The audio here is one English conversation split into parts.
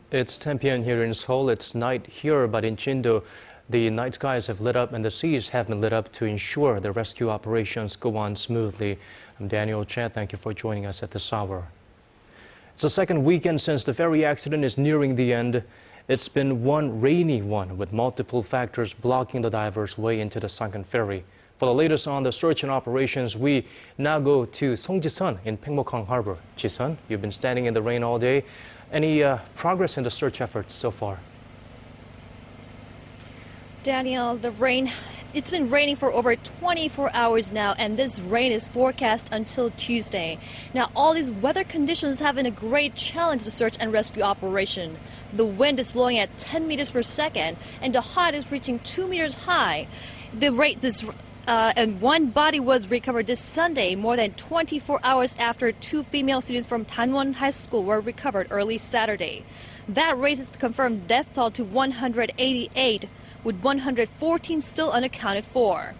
It's 10 p.m. here in Seoul. It's night here, but in Chindo, the night skies have lit up and the seas have been lit up to ensure the rescue operations go on smoothly. I'm Daniel Chan. Thank you for joining us at this hour. It's the second weekend since the ferry accident is nearing the end. It's been one rainy one with multiple factors blocking the divers' way into the sunken ferry. For the latest on the search and operations, we now go to Song Ji-sun in Paengmokhang Harbor. Ji-sun, you've been standing in the rain all day. Any progress in the search efforts so far? Daniel, it's been raining for over 24 hours now, and this rain is forecast until Tuesday. Now, all these weather conditions have been a great challenge to search and rescue operation. The wind is blowing at 10 meters per second, and the height is reaching 2 meters high. And one body was recovered this Sunday, more than 24 hours after two female students from Danwon High School were recovered early Saturday. That raises the confirmed death toll to 188, with 114 still unaccounted for.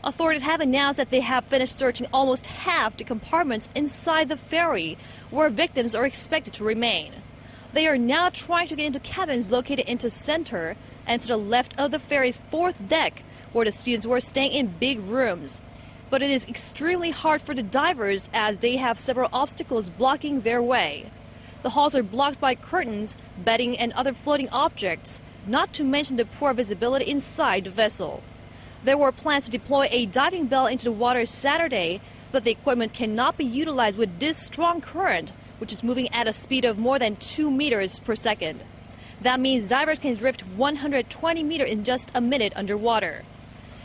Authorities have announced that they have finished searching almost half the compartments inside the ferry, where victims are expected to remain. They are now trying to get into cabins located into center and to the left of the ferry's fourth deck, where the students were staying in big rooms. But it is extremely hard for the divers as they have several obstacles blocking their way. The halls are blocked by curtains, bedding, and other floating objects, not to mention the poor visibility inside the vessel. There were plans to deploy a diving bell into the water Saturday, but the equipment cannot be utilized with this strong current, which is moving at a speed of more than 2 meters per second. That means divers can drift 120 meters in just a minute underwater.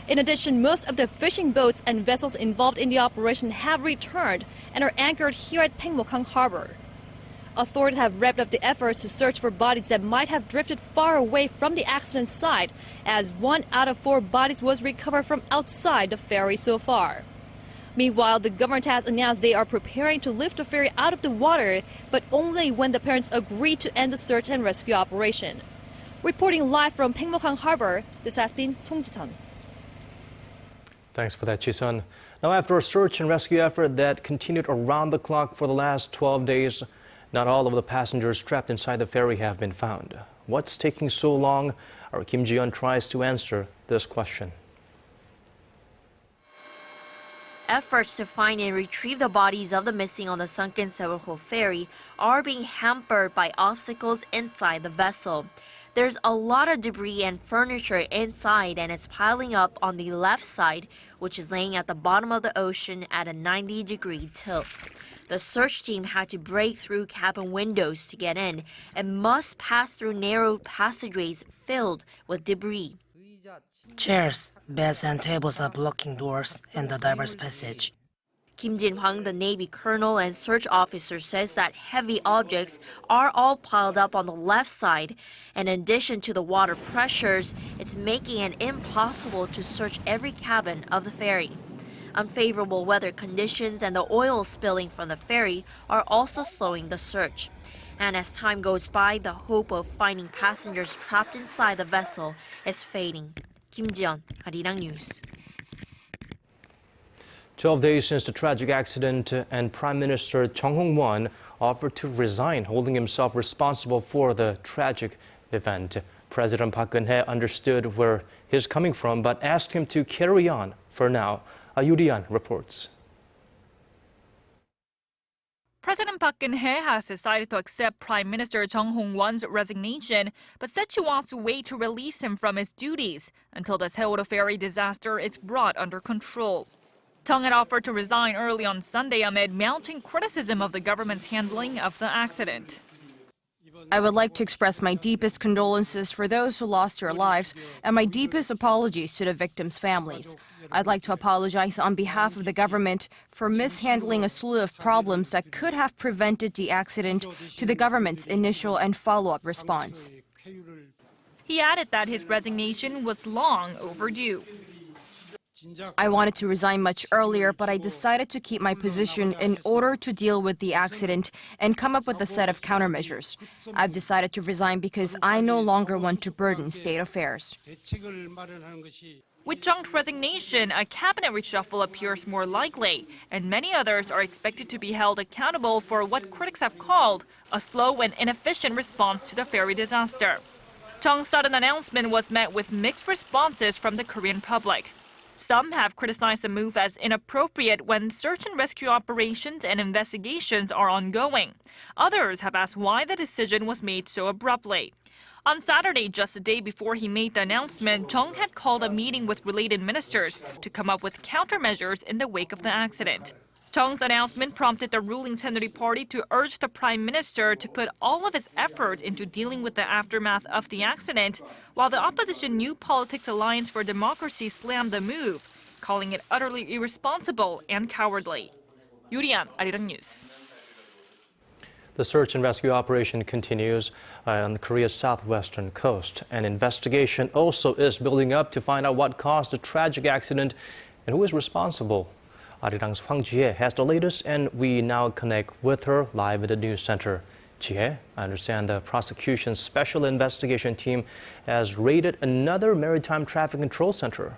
In addition, most of the fishing boats and vessels involved in the operation have returned and are anchored here at Paengmokhang Harbor. Authorities have revved up the efforts to search for bodies that might have drifted far away from the accident site, as 1 out of 4 bodies was recovered from outside the ferry so far. Meanwhile, the government has announced they are preparing to lift the ferry out of the water, but only when the parents agree to end the search and rescue operation. Reporting live from Paengmokhang Harbor, this has been Song Ji-sun. Thanks for that, Ji-sun. Now, after a search and rescue effort that continued around the clock for the last 12 days, not all of the passengers trapped inside the ferry have been found. What's taking so long? Our Kim Ji-yeon tries to answer this question. Efforts to find and retrieve the bodies of the missing on the sunken Seoul ferry are being hampered by obstacles inside the vessel. There's a lot of debris and furniture inside, and it's piling up on the left side, which is laying at the bottom of the ocean at a 90-degree tilt. The search team had to break through cabin windows to get in and must pass through narrow passageways filled with debris. Chairs, beds, and tables are blocking doors and the diver's passage. Kim Jin-hwang, the Navy colonel and search officer, says that heavy objects are all piled up on the left side. And in addition to the water pressures, it's making it impossible to search every cabin of the ferry. Unfavorable weather conditions and the oil spilling from the ferry are also slowing the search. And as time goes by, the hope of finding passengers trapped inside the vessel is fading. Kim Ji-yeon, Arirang News. 12 days since the tragic accident, and Prime Minister Chung Hong-won offered to resign, holding himself responsible for the tragic event. President Park Geun-hye understood where he's coming from, but asked him to carry on for now. Yoo Ri-an reports. President Park Geun-hye has decided to accept Prime Minister Chung Hong-won's resignation, but said she wants to wait to release him from his duties until the Seoul ferry disaster is brought under control. Chung had offered to resign early on Sunday amid mounting criticism of the government's handling of the accident. I would like to express my deepest condolences for those who lost their lives and my deepest apologies to the victims' families. I'd like to apologize on behalf of the government for mishandling a slew of problems that could have prevented the accident to the government's initial and follow-up response. He added that his resignation was long overdue. I wanted to resign much earlier, but I decided to keep my position in order to deal with the accident and come up with a set of countermeasures. I've decided to resign because I no longer want to burden state affairs. With Chung's resignation, a cabinet reshuffle appears more likely, and many others are expected to be held accountable for what critics have called a slow and inefficient response to the ferry disaster. Chung's sudden announcement was met with mixed responses from the Korean public. Some have criticized the move as inappropriate when search and rescue operations and investigations are ongoing. Others have asked why the decision was made so abruptly. On Saturday, just a day before he made the announcement, Chung had called a meeting with related ministers to come up with countermeasures in the wake of the accident. Chung's announcement prompted the ruling Saenuri Party to urge the prime minister to put all of his effort into dealing with the aftermath of the accident, while the opposition New Politics Alliance for Democracy slammed the move, calling it utterly irresponsible and cowardly. Yurian, Arirang News. The search and rescue operation continues on Korea's southwestern coast. An investigation also is building up to find out what caused the tragic accident and who is responsible. Arirang's Hwang Ji-hye has the latest, and we now connect with her live at the news center. Ji-hye, I understand the prosecution's special investigation team has raided another maritime traffic control center.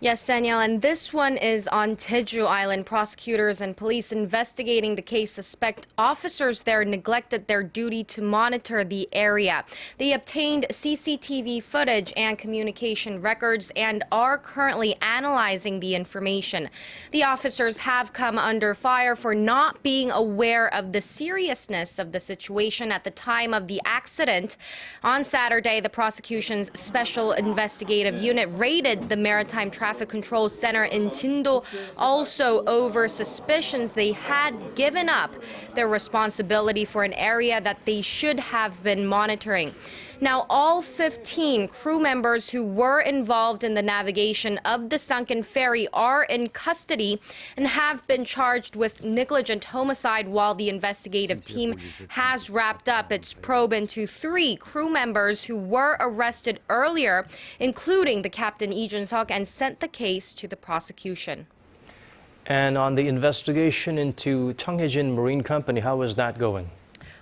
Yes, Danielle, and this one is on Jeju Island. Prosecutors and police investigating the case suspect officers there neglected their duty to monitor the area. They obtained CCTV footage and communication records and are currently analyzing the information. The officers have come under fire for not being aware of the seriousness of the situation at the time of the accident. On Saturday, the prosecution's special investigative unit raided the maritime traffic control center in Jindo, also over suspicions they had given up their responsibility for an area that they should have been monitoring. Now, all 15 crew members who were involved in the navigation of the sunken ferry are in custody and have been charged with negligent homicide, while the investigative team has wrapped up its probe into 3 crew members who were arrested earlier, including the captain Lee Jun-seok, and sent the case to the prosecution. And on the investigation into Cheonghaejin Marine Company, how is that going?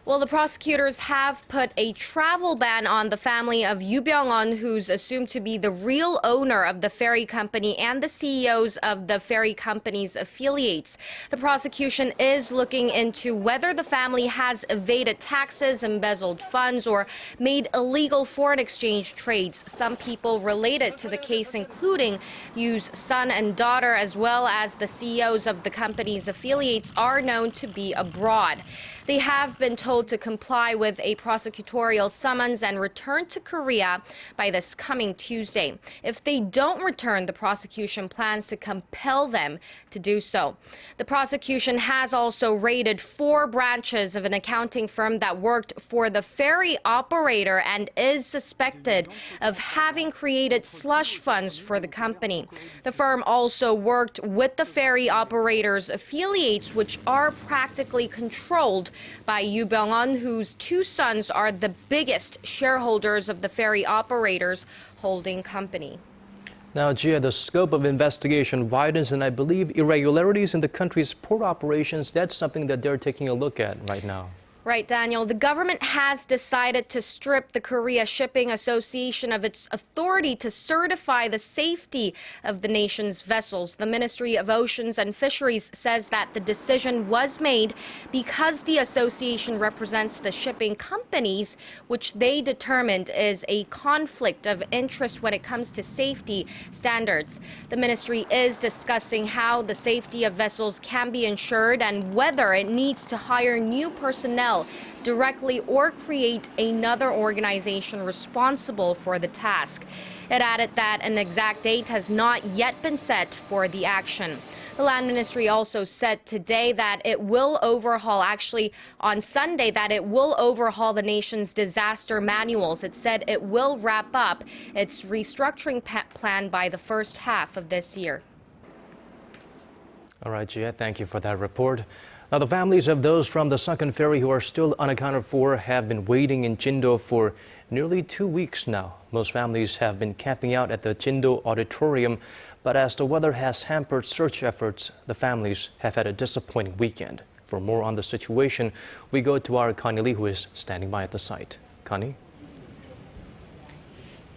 Well, the prosecutors have put a travel ban on the family of Yoo Byung-on, who's assumed to be the real owner of the ferry company, and the CEOs of the ferry company's affiliates. The prosecution is looking into whether the family has evaded taxes, embezzled funds, or made illegal foreign exchange trades. Some people related to the case, including Yoo's son and daughter, as well as the CEOs of the company's affiliates, are known to be abroad. They have been told to comply with a prosecutorial summons and return to Korea by this coming Tuesday. If they don't return, the prosecution plans to compel them to do so. The prosecution has also raided 4 branches of an accounting firm that worked for the ferry operator and is suspected of having created slush funds for the company. The firm also worked with the ferry operator's affiliates, which are practically controlled by Yoo Byung-on, whose 2 sons are the biggest shareholders of the ferry operator's holding company. Now, Gia, the scope of investigation widens, and I believe irregularities in the country's port operations, that's something that they're taking a look at right now. Right, Daniel. The government has decided to strip the Korea Shipping Association of its authority to certify the safety of the nation's vessels. The Ministry of Oceans and Fisheries says that the decision was made because the association represents the shipping companies, which they determined is a conflict of interest when it comes to safety standards. The ministry is discussing how the safety of vessels can be ensured and whether it needs to hire new personnel directly or create another organization responsible for the task. It added that an exact date has not yet been set for the action. The Land Ministry also said today that it will overhaul, actually on Sunday, that it will overhaul the nation's disaster manuals. It said it will wrap up its restructuring plan by the first half of this year. All right, Gia, thank you for that report. Now, the families of those from the sunken ferry who are still unaccounted for have been waiting in Chindo for nearly 2 weeks now. Most families have been camping out at the Chindo Auditorium, but as the weather has hampered search efforts, the families have had a disappointing weekend. For more on the situation, we go to our Connie Lee, who is standing by at the site. Connie?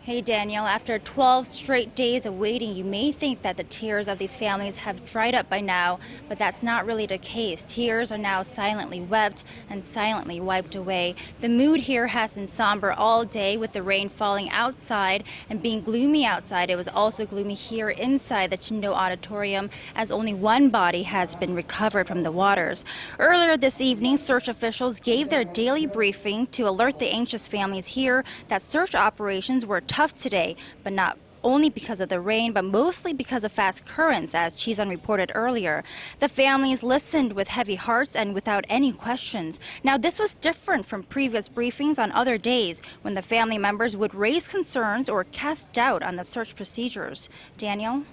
Hey Daniel, after 12 straight days of waiting, you may think that the tears of these families have dried up by now, but that's not really the case. Tears are now silently wept and silently wiped away. The mood here has been somber all day with the rain falling outside and being gloomy outside. It was also gloomy here inside the Chindo Auditorium as only one body has been recovered from the waters. Earlier this evening, search officials gave their daily briefing to alert the anxious families here that search operations were tough today, but not only because of the rain, but mostly because of fast currents, as Ji-sun reported earlier. The families listened with heavy hearts and without any questions. Now, this was different from previous briefings on other days when the family members would raise concerns or cast doubt on the search procedures. Daniel?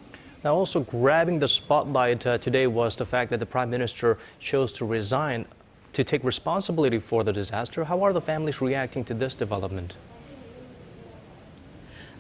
Now, also grabbing the spotlight today was the fact that the Prime Minister chose to resign to take responsibility for the disaster. How are the families reacting to this development?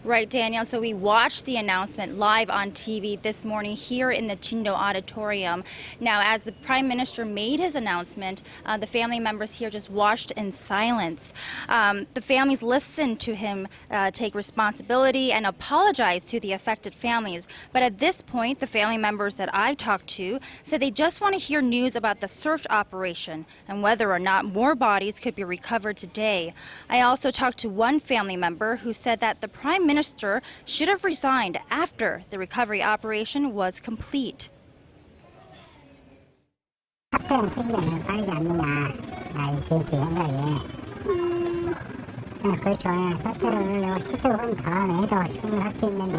Right, Daniel. So we watched the announcement live on TV this morning here in the Chindo Auditorium. Now, as the Prime Minister made his announcement, the family members here just watched in silence. The families listened to him take responsibility and apologize to the affected families. But at this point, the family members that I talked to said they just want to hear news about the search operation and whether or not more bodies could be recovered today. I also talked to one family member who said that the Prime Minister should have resigned after the recovery operation was complete. 사태는 생겨나면 빠르지 않느냐, 될지 생각에. 그렇죠. 사태를 수습은 더 해도 충분히 할 수 있는데,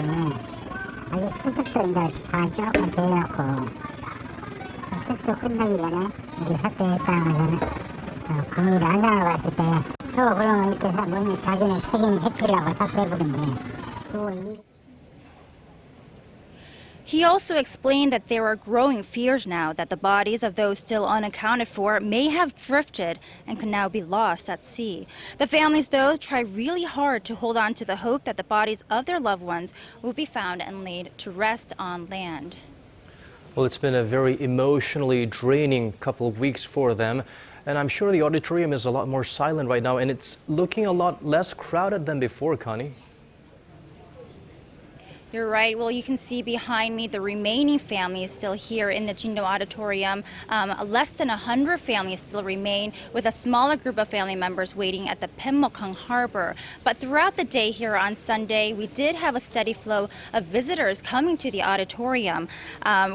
아직 수습도 이제 반 조금 돼갖고, 수습도 끝나기 전에 우리 사태에 따라서는 국민의 안상을 봤을 때, 그러면 이렇게 몸이 자기는 책임 회피라고 사퇴해버린대. He also explained that there are growing fears now that the bodies of those still unaccounted for may have drifted and could now be lost at sea. The families, though, try really hard to hold on to the hope that the bodies of their loved ones will be found and laid to rest on land. Well, it's been a very emotionally draining couple of weeks for them. And I'm sure the auditorium is a lot more silent right now, and it's looking a lot less crowded than before, Connie. You're right. Well, you can see behind me the remaining families still here in the Chindo Auditorium. Less than 100 families still remain, with a smaller group of family members waiting at the Paengmokhang harbor. But throughout the day here on Sunday, we did have a steady flow of visitors coming to the auditorium.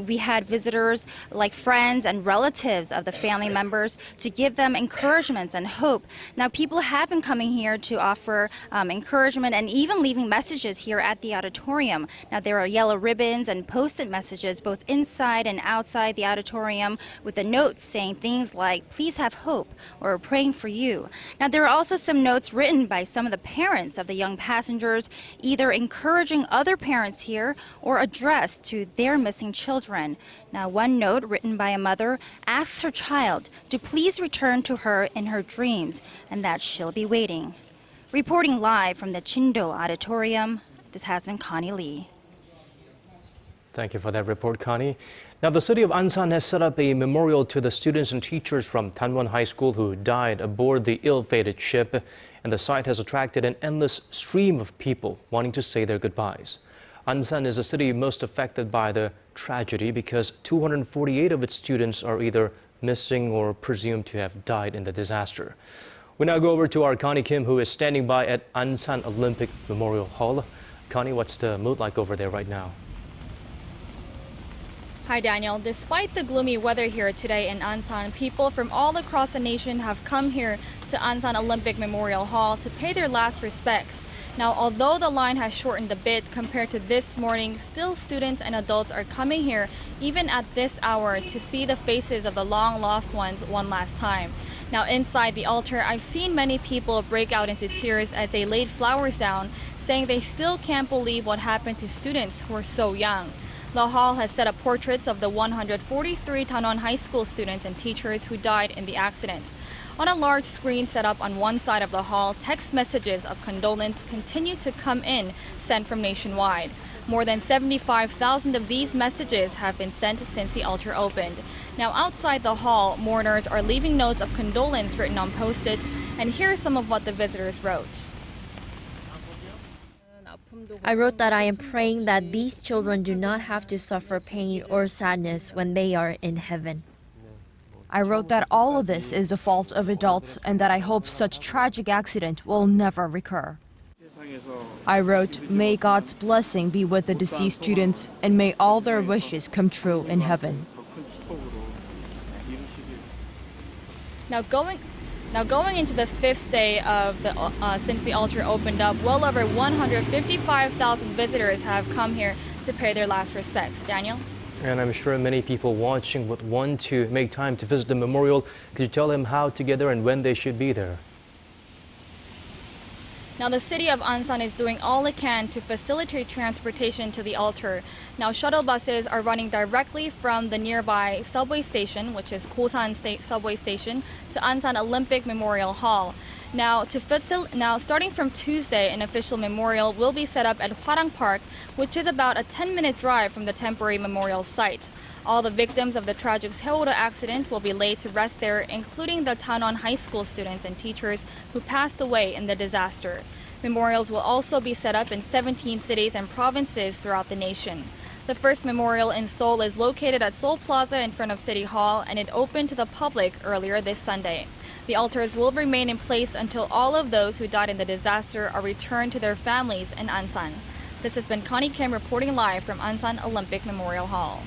We had visitors like friends and relatives of the family members to give them encouragements and hope. Now, people have been coming here to offer encouragement and even leaving messages here at the auditorium. Now, there are yellow ribbons and post-it messages both inside and outside the auditorium with the notes saying things like, "Please have hope," or "Praying for you." Now, there are also some notes written by some of the parents of the young passengers, either encouraging other parents here or addressed to their missing children. Now, one note written by a mother asks her child to please return to her in her dreams and that she'll be waiting. Reporting live from the Chindo Auditorium, this has been Connie Lee. Thank you for that report, Connie. Now, the city of Ansan has set up a memorial to the students and teachers from Danwon High School who died aboard the ill-fated ship, and the site has attracted an endless stream of people wanting to say their goodbyes. Ansan is the city most affected by the tragedy because 248 of its students are either missing or presumed to have died in the disaster. We now go over to our Connie Kim, who is standing by at Ansan Olympic Memorial Hall. Connie, what's the mood like over there right now? Hi, Daniel. Despite the gloomy weather here today in Ansan, people from all across the nation have come here to Ansan Olympic Memorial Hall to pay their last respects. Now, although the line has shortened a bit compared to this morning, still students and adults are coming here even at this hour to see the faces of the long-lost ones one last time. Now, inside the altar, I've seen many people break out into tears as they laid flowers down, saying they still can't believe what happened to students who are so young. The hall has set up portraits of the 143 Danwon High School students and teachers who died in the accident. On a large screen set up on one side of the hall, text messages of condolence continue to come in, sent from nationwide. More than 75,000 of these messages have been sent since the altar opened. Now, outside the hall, mourners are leaving notes of condolence written on post-its, and here's some of what the visitors wrote. I wrote that I am praying that these children do not have to suffer pain or sadness when they are in heaven. I wrote that all of this is the fault of adults and that I hope such tragic accident will never recur. I wrote, may God's blessing be with the deceased students and may all their wishes come true in heaven. Now going into the fifth day of the since the altar opened up, well over 155,000 visitors have come here to pay their last respects. Daniel? And I'm sure many people watching would want to make time to visit the memorial. Could you tell them how to get there and when they should be there? Now, the city of Ansan is doing all it can to facilitate transportation to the altar. Now, shuttle buses are running directly from the nearby subway station, which is Kosan State Subway Station, to Ansan Olympic Memorial Hall. Now, starting from Tuesday, an official memorial will be set up at Hwarang Park, which is about a 10-minute drive from the temporary memorial site. All the victims of the tragic Seoul accident will be laid to rest there, including the Danwon High School students and teachers who passed away in the disaster. Memorials will also be set up in 17 cities and provinces throughout the nation. The first memorial in Seoul is located at Seoul Plaza in front of City Hall, and it opened to the public earlier this Sunday. The altars will remain in place until all of those who died in the disaster are returned to their families in Ansan. This has been Connie Kim reporting live from Ansan Olympic Memorial Hall.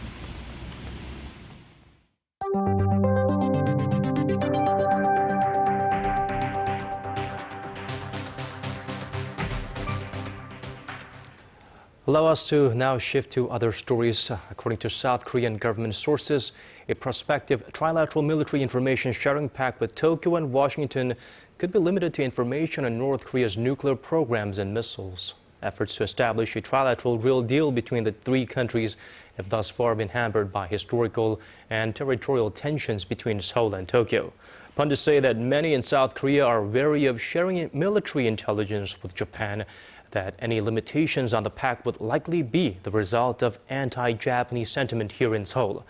Allow us to now shift to other stories. According to South Korean government sources, a prospective trilateral military information sharing pact with Tokyo and Washington could be limited to information on North Korea's nuclear programs and missiles. Efforts to establish a trilateral real deal between the three countries have thus far been hampered by historical and territorial tensions between Seoul and Tokyo. Pundits say that many in South Korea are wary of sharing military intelligence with Japan, that any limitations on the pact would likely be the result of anti-Japanese sentiment here in Seoul.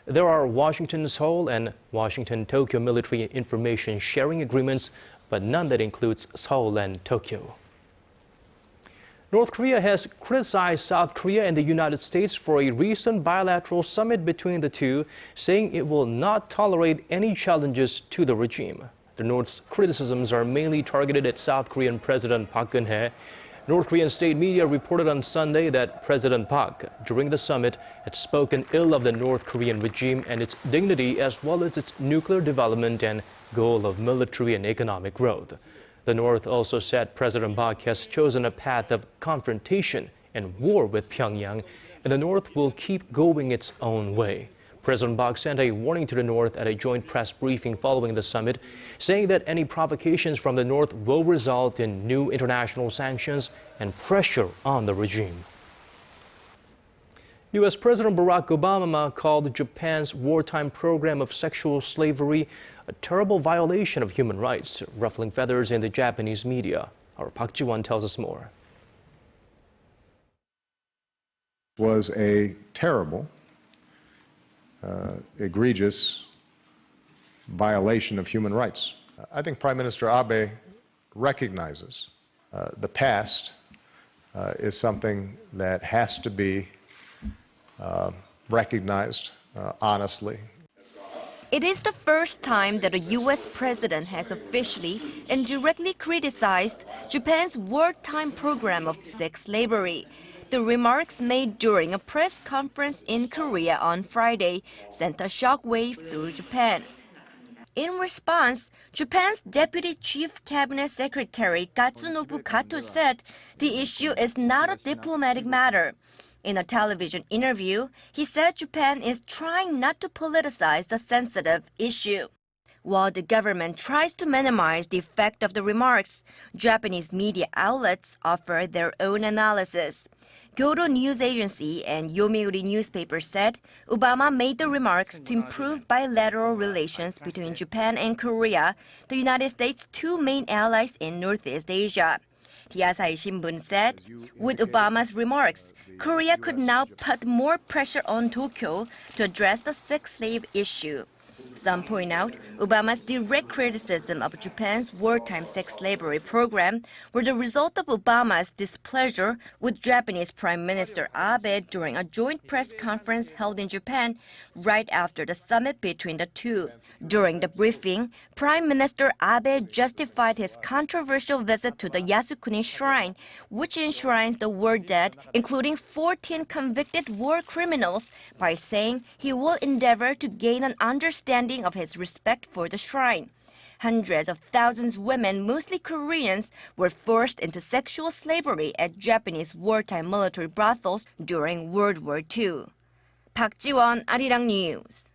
There are Washington-Seoul and Washington-Tokyo military information sharing agreements, but none that includes Seoul and Tokyo. North Korea has criticized South Korea and the United States for a recent bilateral summit between the two, saying it will not tolerate any challenges to the regime. The North's criticisms are mainly targeted at South Korean President Park Geun-hye. North Korean state media reported on Sunday that President Park, during the summit, had spoken ill of the North Korean regime and its dignity, as well as its nuclear development and goal of military and economic growth. The North also said President Park has chosen a path of confrontation and war with Pyongyang, and the North will keep going its own way. President Park sent a warning to the North at a joint press briefing following the summit, saying that any provocations from the North will result in new international sanctions and pressure on the regime. U.S. President Barack Obama called Japan's wartime program of sexual slavery a terrible violation of human rights, ruffling feathers in the Japanese media. Our Park Ji-won tells us more. Was a terrible, egregious violation of human rights. I think Prime Minister Abe recognizes the past is something that has to be recognized honestly. It is the first time that a U.S. president has officially and directly criticized Japan's wartime program of sex slavery. The remarks made during a press conference in Korea on Friday sent a shockwave through Japan. In response, Japan's Deputy Chief Cabinet Secretary Katsunobu Kato said the issue is not a diplomatic matter. In a television interview, he said Japan is trying not to politicize the sensitive issue. While the government tries to minimize the effect of the remarks, Japanese media outlets offer their own analysis. Kyodo News Agency and Yomiuri newspaper said Obama made the remarks to improve bilateral relations between Japan and Korea, the United States' two main allies in Northeast Asia. The Asahi Shimbun said, with Obama's remarks, Korea could now put more pressure on Tokyo to address the sex slave issue. Some point out Obama's direct criticism of Japan's wartime sex slavery program were the result of Obama's displeasure with Japanese Prime Minister Abe during a joint press conference held in Japan right after the summit between the two. During the briefing, Prime Minister Abe justified his controversial visit to the Yasukuni Shrine, which enshrines the war dead, including 14 convicted war criminals, by saying he will endeavor to gain an understanding of his respect for the shrine. Hundreds of thousands of women, mostly Koreans, were forced into sexual slavery at Japanese wartime military brothels during World War II. Park Ji-won, Arirang News.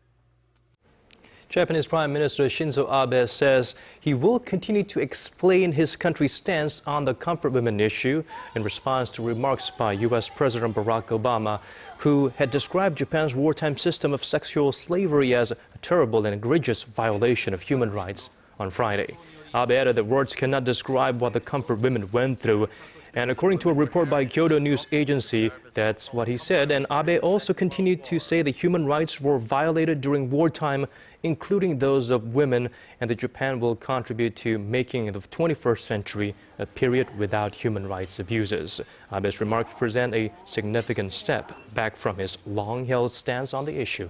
Japanese Prime Minister Shinzo Abe says he will continue to explain his country's stance on the comfort women issue in response to remarks by U.S. President Barack Obama, who had described Japan's wartime system of sexual slavery as a terrible and egregious violation of human rights on Friday. Abe added that words cannot describe what the comfort women went through. And according to a report by Kyodo News Agency, that's what he said. And Abe also continued to say that human rights were violated during wartime, including those of women, and that Japan will contribute to making the 21st century a period without human rights abuses. Abe's remarks present a significant step back from his long-held stance on the issue.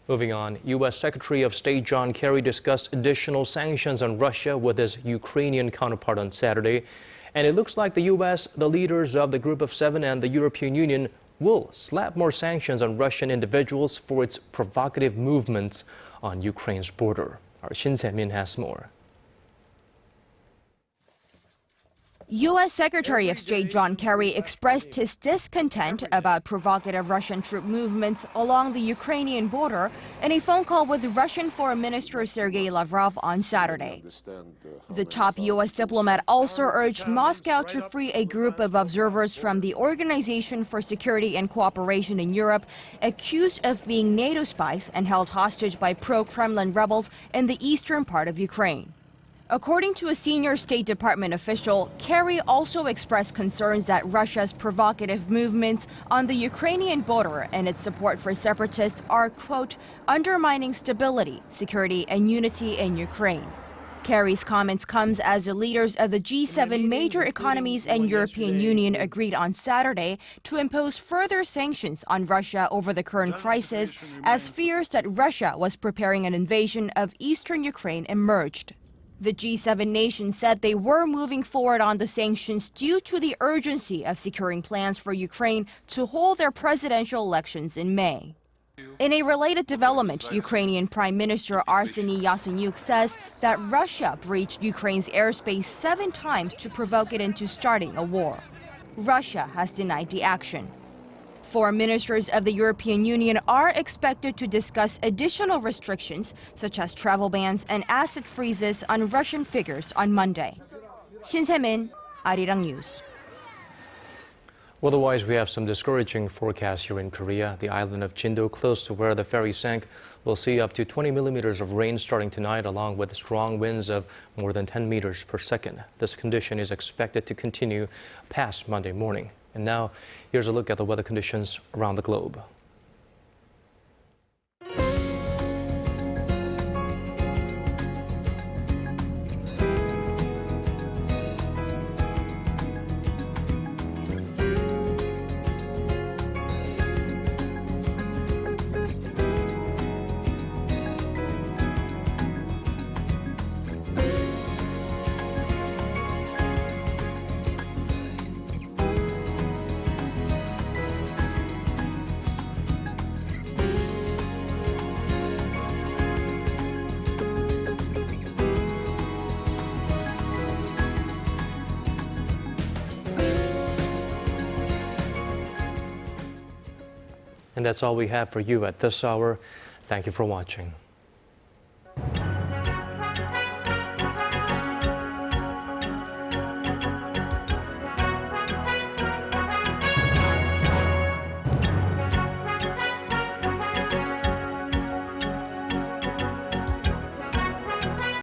Moving on, U.S. Secretary of State John Kerry discussed additional sanctions on Russia with his Ukrainian counterpart on Saturday. And it looks like the U.S., the leaders of the Group of Seven, and the European Union will slap more sanctions on Russian individuals for its provocative movements on Ukraine's border. Our Shin Se-min has more. U.S. Secretary of State John Kerry expressed his discontent about provocative Russian troop movements along the Ukrainian border in a phone call with Russian Foreign Minister Sergei Lavrov on Saturday. The top U.S. diplomat also urged Moscow to free a group of observers from the Organization for Security and Cooperation in Europe, accused of being NATO spies and held hostage by pro-Kremlin rebels in the eastern part of Ukraine. According to a senior State Department official, Kerry also expressed concerns that Russia's provocative movements on the Ukrainian border and its support for separatists are, quote, undermining stability, security, and unity in Ukraine. Kerry's comments comes as the leaders of the G7 major economies and European Union agreed on Saturday to impose further sanctions on Russia over the current crisis, as fears that Russia was preparing an invasion of eastern Ukraine emerged. The G7 nations said they were moving forward on the sanctions due to the urgency of securing plans for Ukraine to hold their presidential elections in May. In a related development, Ukrainian Prime Minister Arseniy Yatsenyuk says that Russia breached Ukraine's airspace 7 times to provoke it into starting a war. Russia has denied the action. Foreign ministers of the European Union are expected to discuss additional restrictions, such as travel bans and asset freezes on Russian figures on Monday. Shin Se-min, Arirang News. Otherwise, we have some discouraging forecasts here in Korea. The island of Jindo, close to where the ferry sank, will see up to 20 millimeters of rain starting tonight, along with strong winds of more than 10 meters per second. This condition is expected to continue past Monday morning. And now, here's a look at the weather conditions around the globe. And that's all we have for you at this hour. Thank you for watching.